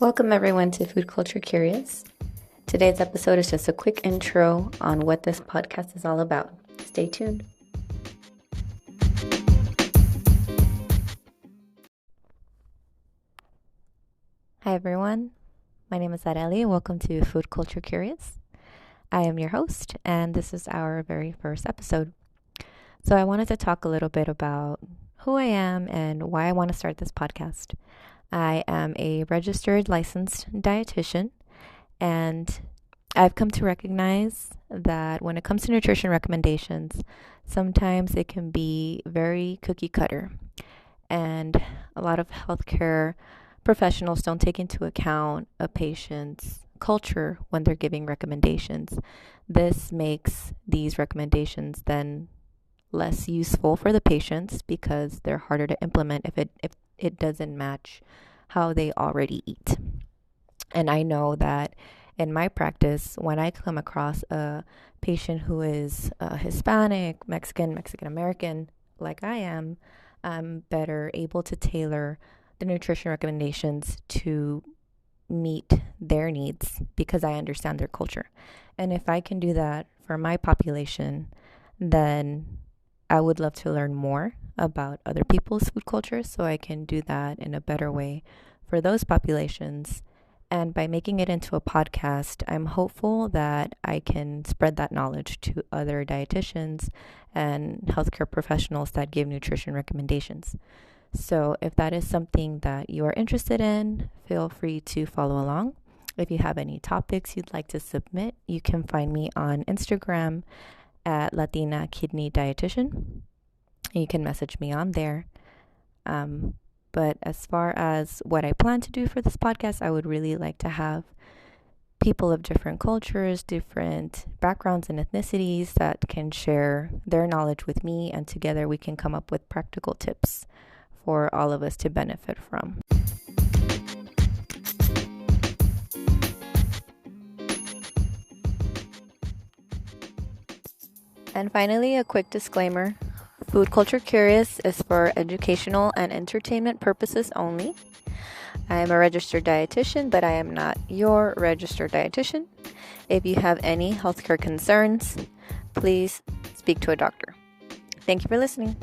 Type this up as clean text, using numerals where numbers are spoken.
Welcome everyone to Food Culture Curious. Today's episode is just a quick intro on what this podcast is all about. Stay tuned. Hi everyone, my name is Areli. Welcome to Food Culture Curious. I am your host and this is our very first episode. So I wanted to talk a little bit about who I am and why I want to start this podcast. I am a registered licensed dietitian, and I've come to recognize that when it comes to nutrition recommendations, sometimes it can be very cookie cutter, and a lot of healthcare professionals don't take into account a patient's culture when they're giving recommendations. This makes these recommendations then less useful for the patients because they're harder to implement if it doesn't match how they already eat. And I know that in my practice, when I come across a patient who is Hispanic, Mexican American, like I am, I'm better able to tailor the nutrition recommendations to meet their needs because I understand their culture. And if I can do that for my population, then I would love to learn more about other people's food cultures so I can do that in a better way for those populations. And by making it into a podcast, I'm hopeful that I can spread that knowledge to other dietitians and healthcare professionals that give nutrition recommendations. So if that is something that you are interested in, feel free to follow along. If you have any topics you'd like to submit, you can find me on Instagram at Latina Kidney Dietitian. You can message me on there. But as far as what I plan to do for this podcast, I would really like to have people of different cultures, different backgrounds and ethnicities that can share their knowledge with me, and together we can come up with practical tips for all of us to benefit from. And finally, a quick disclaimer. Food Culture Curious is for educational and entertainment purposes only. I am a registered dietitian, but I am not your registered dietitian. If you have any healthcare concerns, please speak to a doctor. Thank you for listening.